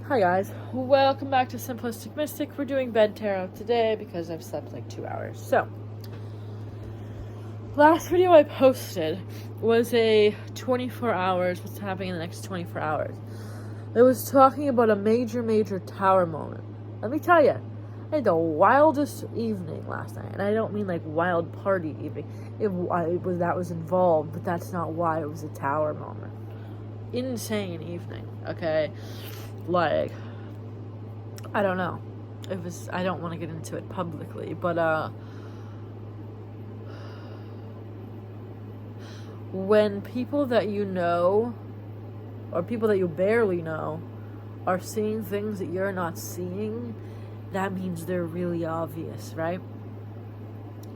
Hi guys, welcome back to Simplistic Mystic. We're doing bed tarot today because I've slept like 2 hours. So, last video I posted was a 24 hours, what's happening in the next 24 hours. It was talking about a major tower moment. Let me tell you, I had the wildest evening last night. And I don't mean like wild party evening. That was involved, but that's not why it was a tower moment. Insane evening, okay? Like, I don't know. I don't want to get into it publicly, but, when people that you know, or people that you barely know, are seeing things that you're not seeing, that means they're really obvious, right?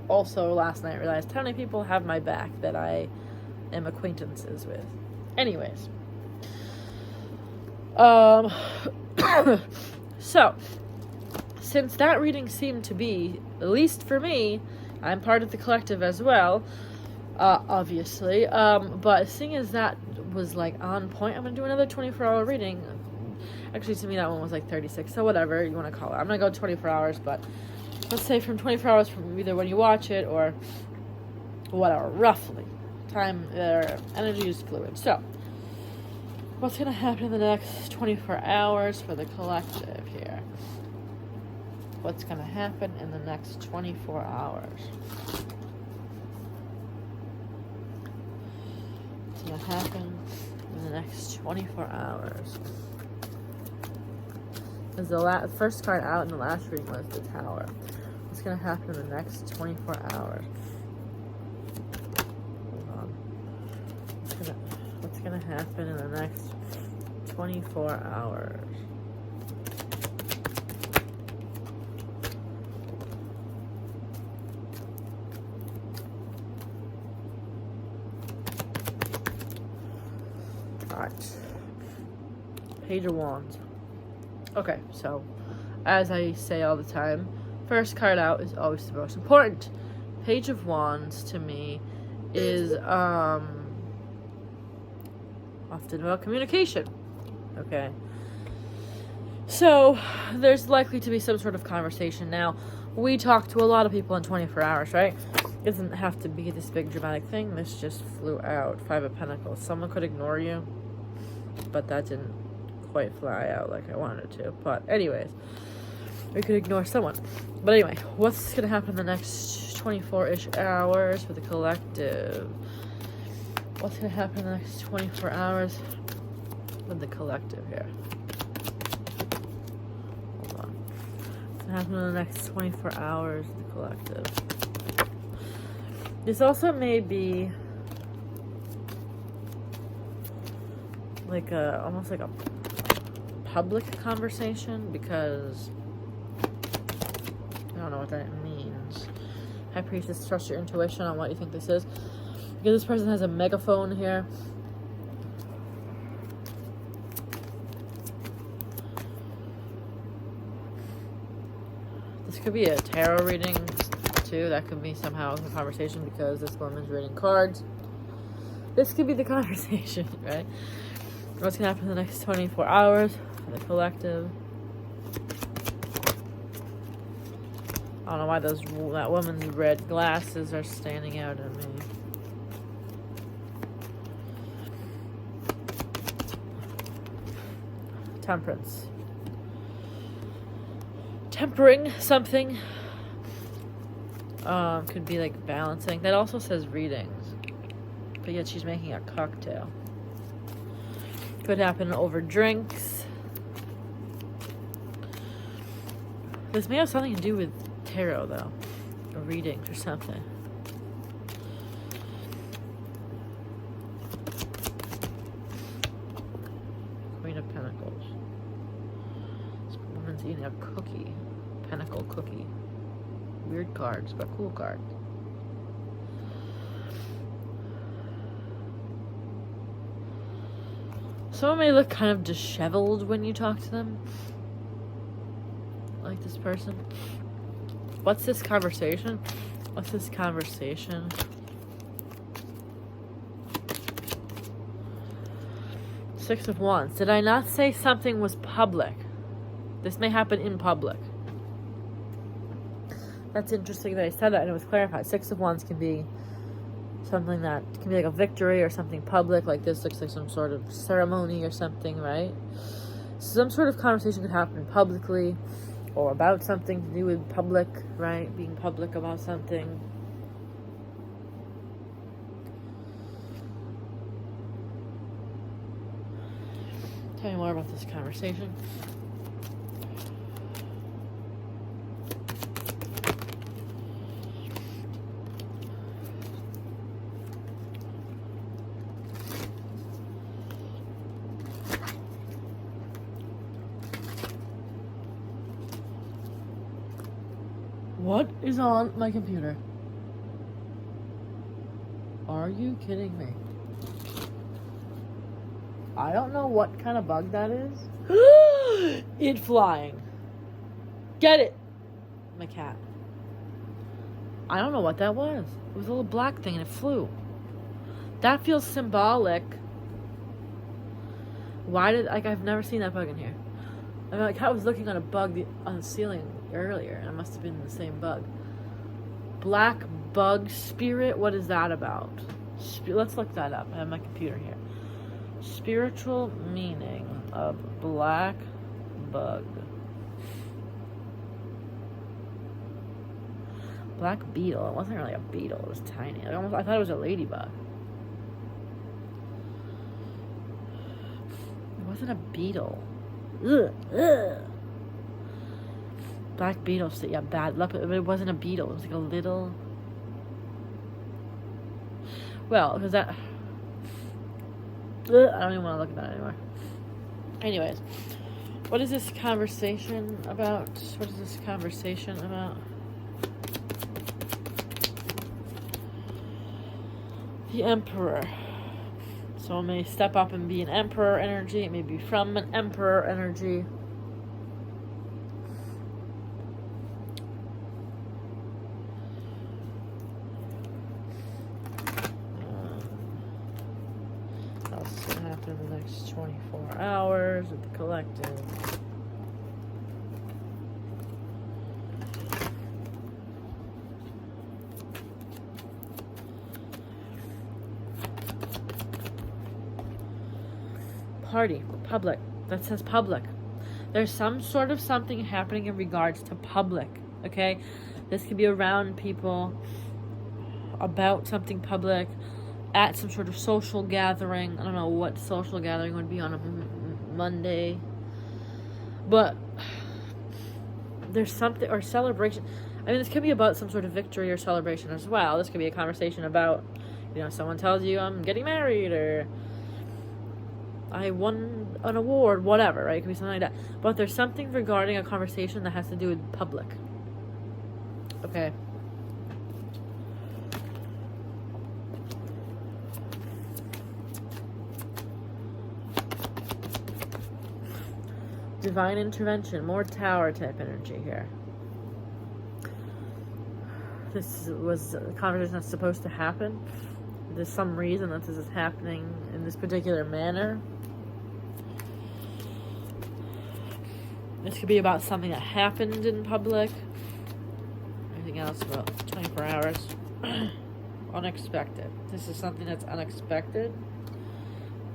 Also, last night I realized how many people have my back that I am acquaintances with. Anyways. So, since that reading seemed to be, at least for me, I'm part of the collective as well, obviously, but seeing as that was like on point, I'm gonna do another 24-hour reading. Actually, to me, that one was like 36, so whatever you want to call it. I'm gonna go 24 hours, but let's say from 24 hours from either when you watch it or whatever, roughly. Time, energy is fluid. So, what's going to happen in the next 24 hours for the collective here? What's going to happen in the next 24 hours? What's going to happen in the next 24 hours? Because the first card out in the last reading was the Tower. What's going to happen in the next 24 hours? Hold on. What's going to happen in the next 24 hours? Alright. Page of Wands. Okay, so, as I say all the time, first card out is always the most important. Page of Wands, to me, is, often about communication. Okay. So, there's likely to be some sort of conversation. Now, we talk to a lot of people in 24 hours, right? It doesn't have to be this big dramatic thing. This just flew out. 5 of Pentacles. Someone could ignore you, but that didn't quite fly out like I wanted it to. But anyways, we could ignore someone. But anyway, what's going to happen in the next 24-ish hours for the collective? What's going to happen in the next 24 hours with the collective here? Hold on. What's going to happen in the next 24 hours with the collective? This also may be like almost like a public conversation, because I don't know what that means. High Priestess, trust your intuition on what you think this is. Because this person has a megaphone here. This could be a tarot reading, too. That could be somehow a conversation because this woman's reading cards. This could be the conversation, right? What's going to happen in the next 24 hours for the collective? I don't know why that woman's red glasses are standing out at me. Temperance. Tempering something. Could be like balancing. That also says readings. But yet she's making a cocktail. Could happen over drinks. This may have something to do with tarot, though. A reading or something. Queen of Pentacles. This woman's eating a cookie. Pentacle cookie. Weird cards, but cool cards. Someone may look kind of disheveled when you talk to them. Like this person. What's this conversation? What's this conversation? Six of Wands. Did I not say something was public? This may happen in public. That's interesting that I said that and it was clarified. Six of Wands can be something that can be like a victory or something public. Like this looks like some sort of ceremony or something, right? Some sort of conversation could happen publicly or about something to do with public, right? Being public about something. Tell me more about this conversation. What is on my computer? Are you kidding me? I don't know what kind of bug that is. It flying. Get it! My cat. I don't know what that was. It was a little black thing and it flew. That feels symbolic. Why did, like, I've never seen that bug in here. I mean, my cat was looking on a bug on the ceiling earlier, and it must have been the same bug. Black bug spirit? What is that about? Let's look that up. I have my computer here. Spiritual meaning of black bug. Black beetle. It wasn't really a beetle. It was tiny. I thought it was a ladybug. It wasn't a beetle. Ugh, ugh. Black beetle. Yeah, bad luck. But it wasn't a beetle. It was like a little. Well, because that. Ugh, I don't even want to look at that anymore. Anyways, what is this conversation about? What is this conversation about? The Emperor. So it may step up and be an Emperor energy. It may be from an Emperor energy. What's going to happen in the next 24 hours with the collective? Party, public. That says public. There's some sort of something happening in regards to public, okay? This could be around people, about something public, at some sort of social gathering. I don't know what social gathering would be on a Monday, but there's something, or celebration. I mean, this could be about some sort of victory or celebration as well. This could be a conversation about, you know, someone tells you I'm getting married, or I won an award, whatever, right? It could be something like that. But there's something regarding a conversation that has to do with public. Okay. Divine intervention, more tower type energy here. This was a conversation that's supposed to happen. There's some reason that this is happening in this particular manner. This could be about something that happened in public. Anything else about 24 hours? Unexpected. This is something that's unexpected.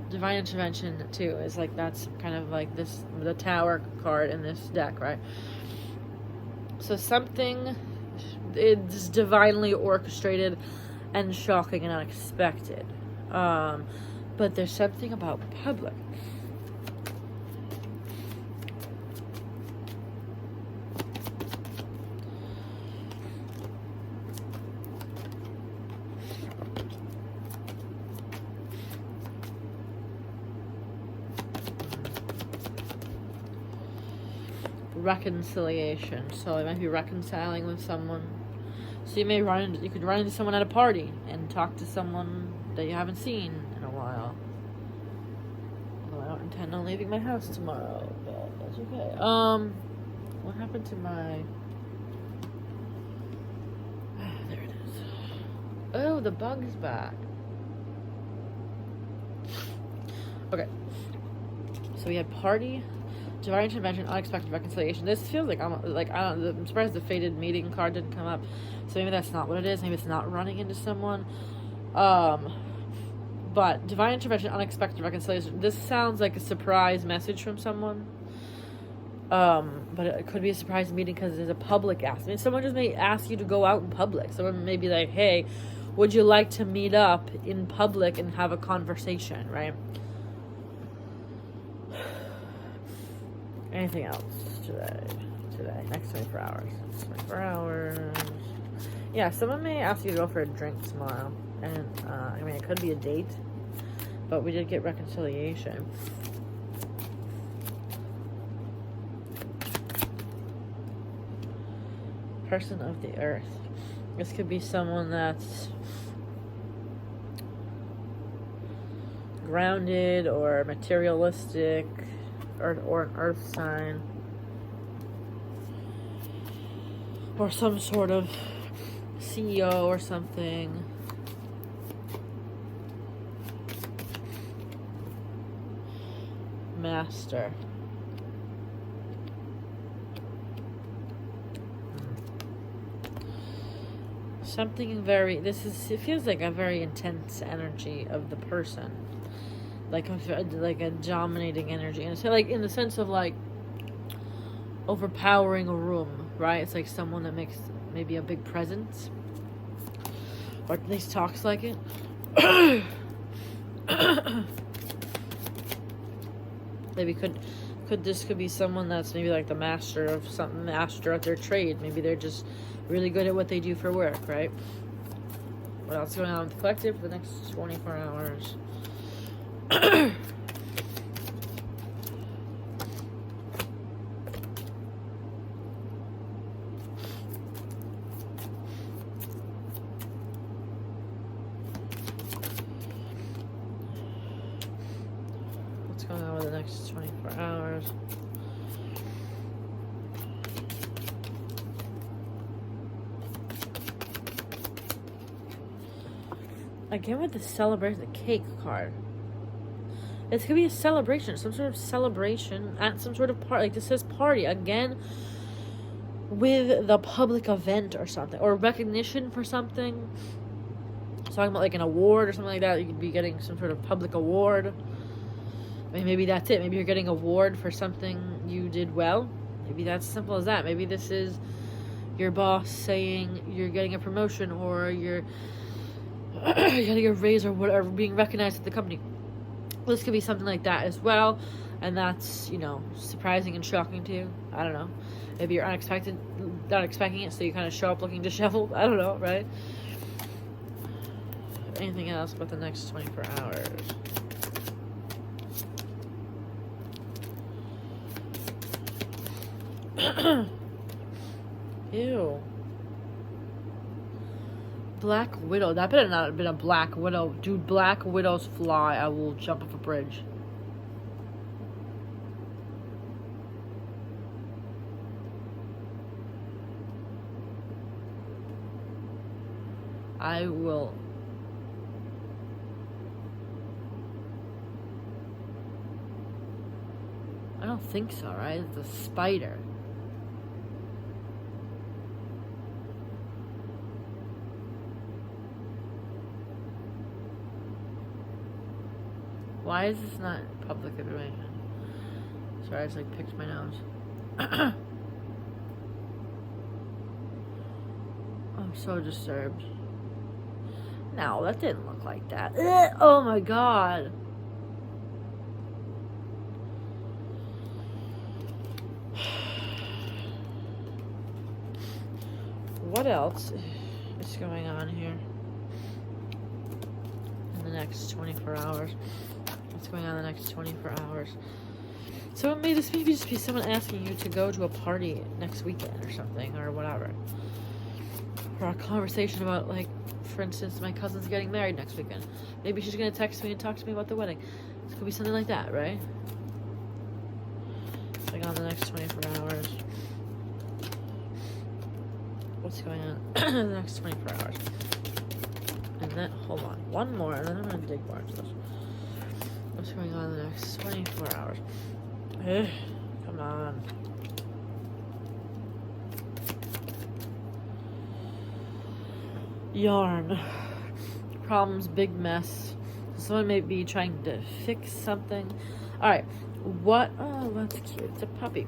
Divine intervention, too, is like, that's kind of like this, the tower card in this deck, right? So something is divinely orchestrated and shocking and unexpected. But there's something about public. Reconciliation. So you might be reconciling with someone. So you could run into someone at a party and talk to someone that you haven't seen in a while. Although I don't intend on leaving my house tomorrow, but that's okay. What happened to my... there it is. Oh, the bug's back. Okay. So we had party, divine intervention, unexpected reconciliation. This feels like I'm surprised the fated meeting card didn't come up. So maybe that's not what it is. Maybe it's not running into someone. But divine intervention, unexpected reconciliation. This sounds like a surprise message from someone. But it could be a surprise meeting because there's a public ask. I mean, someone just may ask you to go out in public. Someone may be like, hey, would you like to meet up in public and have a conversation, right? Anything else today? Next 24 hours. 24 hours. Yeah, someone may ask you to go for a drink tomorrow. And, I mean, it could be a date. But we did get reconciliation. Person of the earth. This could be someone that's grounded or materialistic, or an earth sign, or some sort of CEO or something. Master. Something very, it feels like a very intense energy of the person. Like a dominating energy. And so like in the sense of like overpowering a room, right? It's like someone that makes maybe a big presence. Or at least talks like it. Maybe this could be someone that's maybe like the master of something, master at their trade. Maybe they're just really good at what they do for work, right? What else is going on with the collective for the next 24 hours? What's going on with the next 24 hours? Again with the celebration, the cake card. This could be a celebration, some sort of celebration at some sort of party. Like this says party again with the public event or something, or recognition for something. Talking about like an award or something like that. You could be getting some sort of public award. I mean, maybe that's it. Maybe you're getting an award for something you did well. Maybe that's as simple as that. Maybe this is your boss saying you're getting a promotion, or you're getting a raise, or whatever, being recognized at the company. This could be something like that as well, and that's, you know, surprising and shocking to you. I don't know. Maybe you're not expecting it, so you kind of show up looking disheveled. I don't know, right? Anything else about the next 24 hours? Ew. Black Widow. That better not have been a Black Widow. Dude, Black Widows fly. I will jump off a bridge. I will. I don't think so, right? It's a spider. Why is this not public information? Sorry, I just like picked my nose. I'm so disturbed. No, that didn't look like that. Ugh, oh my god. What else is going on here in the next 24 hours? What's going on in the next 24 hours? So it may just maybe just be someone asking you to go to a party next weekend or something, or whatever. Or a conversation about, like, for instance, my cousin's getting married next weekend. Maybe she's going to text me and talk to me about the wedding. It could be something like that, right? Like on the next 24 hours. What's going on in the next 24 hours? And then, hold on, one more, and then I'm going to dig more into this. What's going on in the next 24 hours? Ugh, come on. Yarn. Problems, big mess. Someone may be trying to fix something. Alright, what? Oh, that's cute. It's a puppy.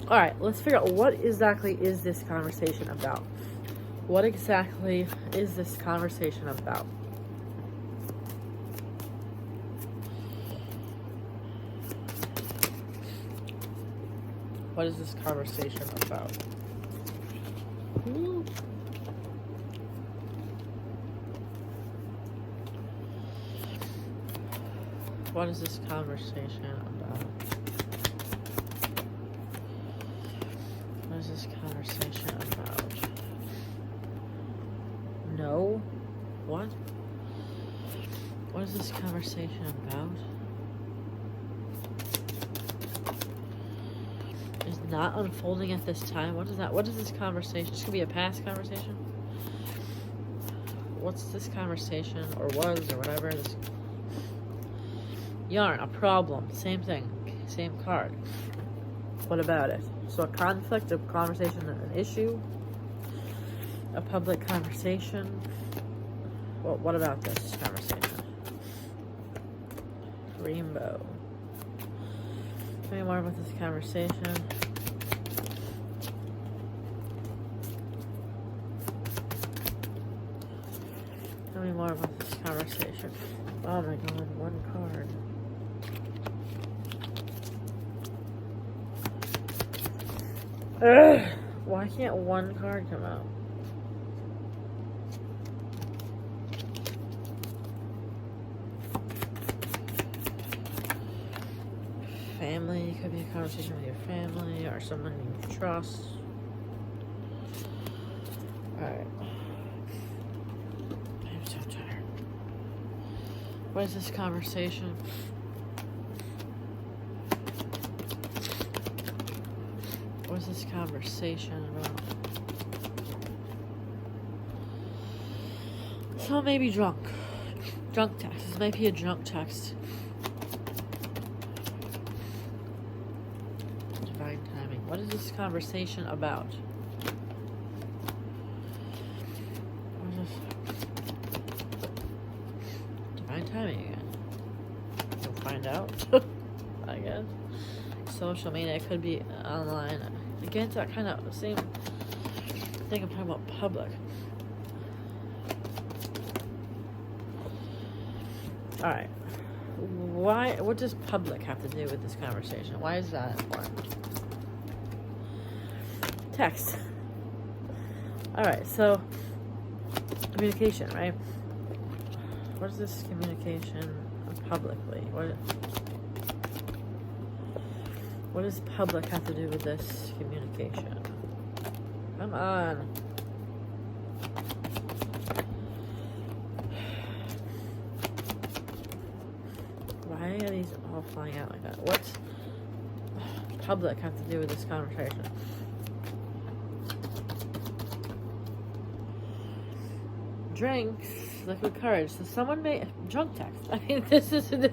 Alright, let's figure out what exactly is this conversation about. What exactly is this conversation about? What is this conversation about? Ooh. What is this conversation about? What is this conversation about? No? What? What is this conversation about? It's not unfolding at this time. What is that? What is this conversation? This could be a past conversation. What's this conversation, or was, or whatever? This yarn, a problem, same thing, same card. What about it? So a conflict, a conversation, an issue, a public conversation. Well, what about this conversation? Rainbow. Tell me more about this conversation. Tell me more about this conversation. Oh my god, one card. Ugh, why can't one card come out? Family, could be a conversation with your family or someone you trust. Alright. I'm so tired. What is this conversation? What is this conversation about? Someone may be drunk. Drunk text. This might be a drunk text. Divine timing. What is this conversation about? What is this? Divine timing again. You'll find out. I guess. Social media. It could be online. Again, it's that kind of same thing I'm talking about public. Alright. What does public have to do with this conversation? Why is that important? Text. Alright, so communication, right? What is this communication publicly? What does public have to do with this communication? Come on. Why are these all flying out like that? What's public have to do with this conversation? Drinks, liquid courage. So someone may drunk text. I mean, this is a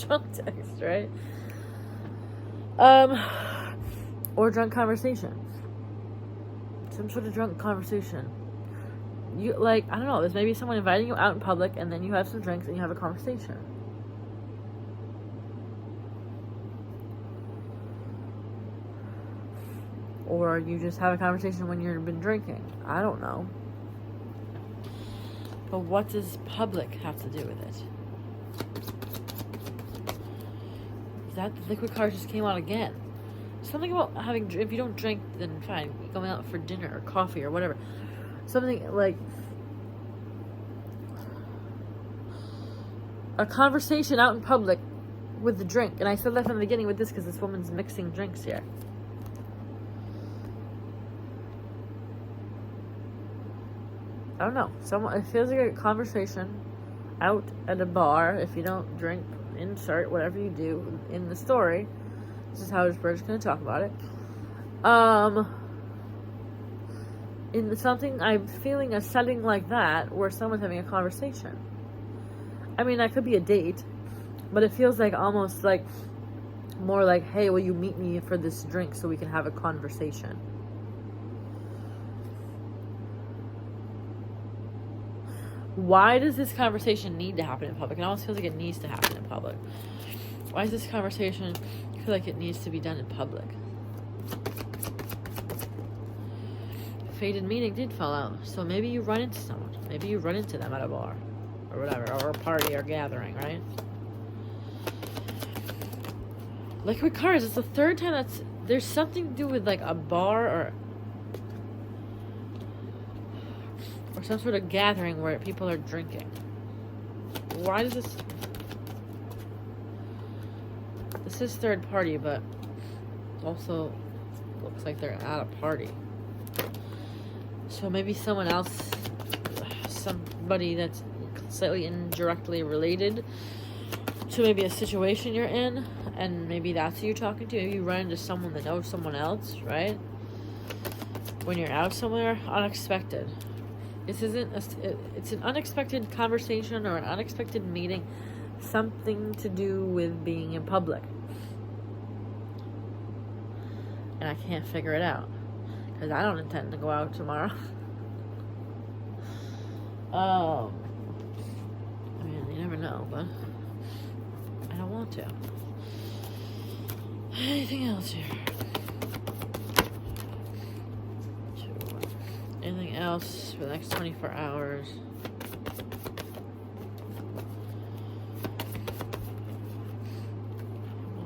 drunk text, right? Or drunk conversation. Some sort of drunk conversation. You, like, I don't know, there's maybe someone inviting you out in public and then you have some drinks and you have a conversation. Or you just have a conversation when you've been drinking. I don't know. But what does public have to do with it? That the liquid card just came out again. Something about having, if you don't drink, then fine, going out for dinner or coffee or whatever. Something like a conversation out in public with the drink. And I said that from the beginning with this because this woman's mixing drinks here. I don't know. It feels like a conversation out at a bar. If you don't drink, insert whatever you do in the story. This is how we're just going to talk about it. I'm feeling a setting like that where someone's having a conversation. I mean, that could be a date. But it feels like almost like more like, hey, will you meet me for this drink so we can have a conversation? Why does this conversation need to happen in public? It almost feels like it needs to happen in public. Why does this conversation feel like it needs to be done in public? Fated meeting did fall out. So maybe you run into someone. Maybe you run into them at a bar. Or whatever. Or a party or gathering, right? Like with cards, it's the third time there's something to do with like a bar or some sort of gathering where people are drinking. Why does this... This is third party, but also looks like they're at a party. So maybe someone else, somebody that's slightly indirectly related to maybe a situation you're in, and maybe that's who you're talking to. Maybe you run into someone that knows someone else, right? When you're out somewhere, unexpected. This isn't it's an unexpected conversation or an unexpected meeting, something to do with being in public. And I can't figure it out because I don't intend to go out tomorrow. I mean, you never know, but I don't want to. Anything else here? Anything else for the next 24 hours?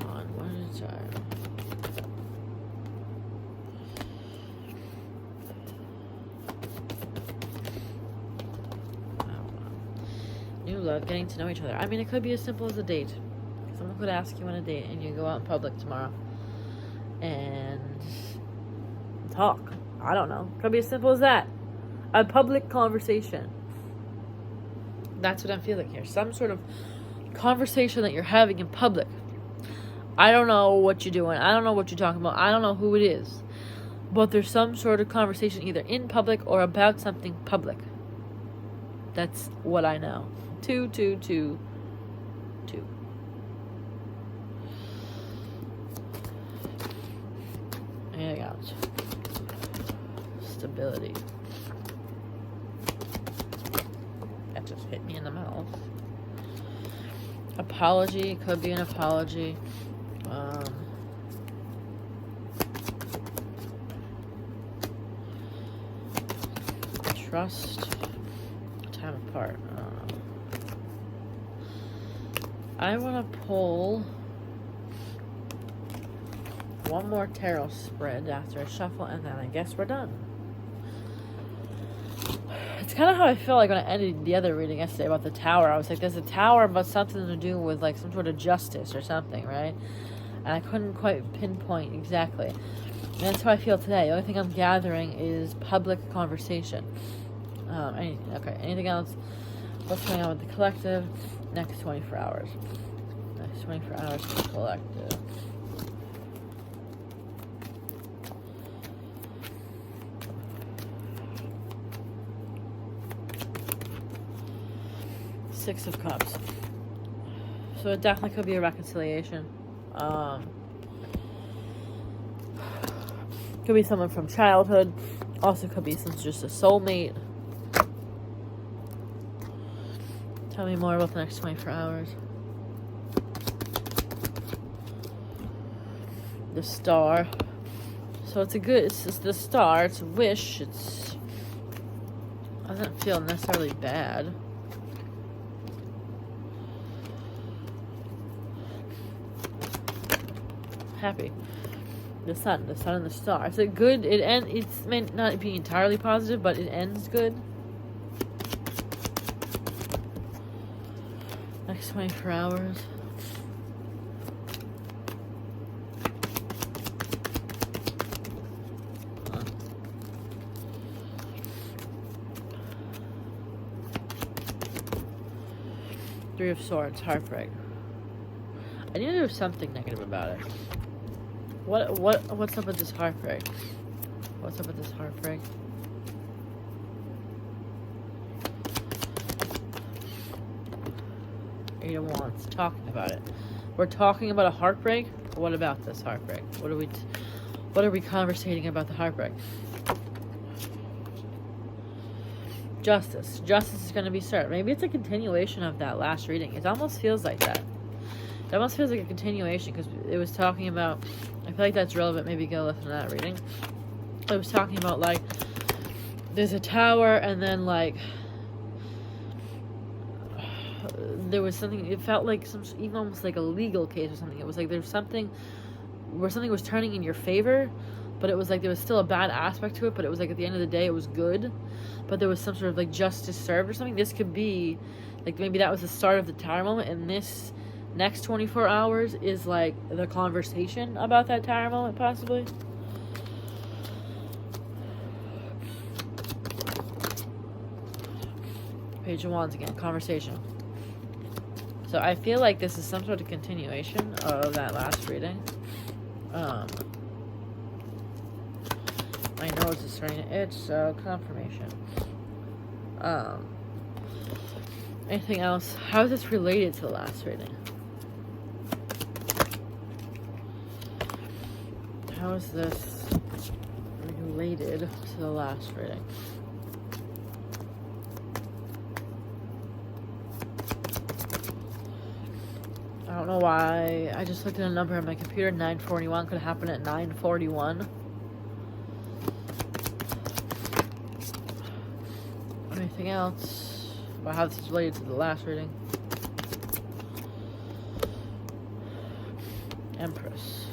Come on, one at a time. I don't know. New love, getting to know each other. I mean, it could be as simple as a date. Someone could ask you on a date and you go out in public tomorrow and talk. I don't know. Could be as simple as that. A public conversation. That's what I'm feeling here. Some sort of conversation that you're having in public. I don't know what you're doing. I don't know what you're talking about. I don't know who it is. But there's some sort of conversation either in public or about something public. That's what I know. 2, 2, 2, 2. Anything else? Stability. That just hit me in the mouth. Apology. Could be an apology. Trust. Time apart. I want to pull one more tarot spread after I shuffle, and then I guess we're done. It's kind of how I felt like when I ended the other reading yesterday about the tower. I was like, there's a tower about something to do with like some sort of justice or something, right? And I couldn't quite pinpoint exactly. And that's how I feel today. The only thing I'm gathering is public conversation. Okay, anything else? What's going on with the collective? Next 24 hours. Next 24 hours for the collective. Six of Cups. So it definitely could be a reconciliation. Could be someone from childhood. Also could be just a soulmate. Tell me more about the next 24 hours. The Star. So it's it's the Star. It's a wish. Doesn't feel necessarily bad. Happy. The sun and the star. It's a good, it's meant not be entirely positive, but it ends good. Next 24 hours. Three of Swords, heartbreak. I knew there was something negative about it. What's up with this heartbreak? What's up with this heartbreak? Eight of Wands, talking about it. We're talking about a heartbreak. What about this heartbreak? What are we conversating about the heartbreak? Justice. Justice is going to be served. Maybe it's a continuation of that last reading. It almost feels like that. It almost feels like a continuation because it was talking about, I feel like that's relevant. Maybe go listen to that reading. It was talking about, like, there's a tower and then, like, there was something, it felt like even almost like a legal case or something. It was like there was something where something was turning in your favor, but it was like there was still a bad aspect to it, but it was like at the end of the day it was good, but there was some sort of like justice served or something. This could be like maybe that was the start of the tower moment, and this next 24 hours is like the conversation about that tower moment, possibly. Page of Wands again, conversation. So I feel like this is some sort of continuation of that last reading. My nose is starting to itch, so confirmation. Anything else? How is this related to the last reading? How is this related to the last reading? I don't know why. I just looked at a number on my computer. 941 could happen at 941. Anything else about how this is related to the last reading? Empress.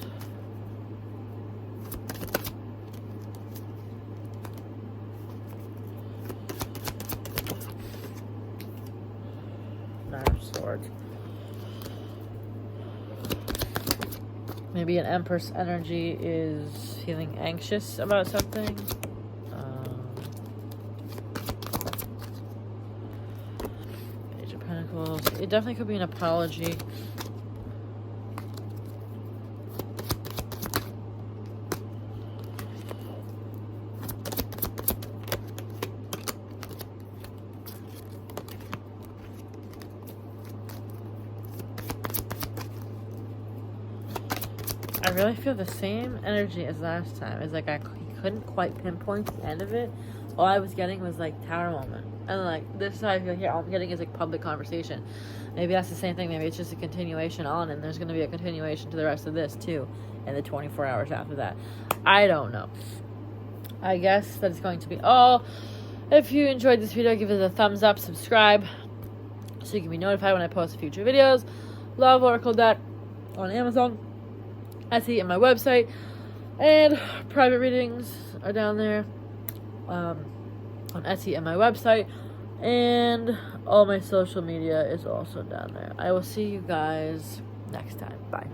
Nine of Swords. Maybe an Empress energy is feeling anxious about something. Page of Pentacles. It definitely could be an apology. I really feel the same energy as last time. It's like he couldn't quite pinpoint the end of it. All I was getting was like tower moment. And like this is how I feel here. All I'm getting is like public conversation. Maybe that's the same thing. Maybe it's just a continuation on, and there's going to be a continuation to the rest of this too in the 24 hours after that. I don't know. I guess that it's going to be all. If you enjoyed this video, give it a thumbs up, subscribe, so you can be notified when I post future videos. Love Oracle deck on Amazon, Etsy, and my website, and private readings are down there on Etsy and my website, and all my social media is also down there. I will see you guys next time. Bye.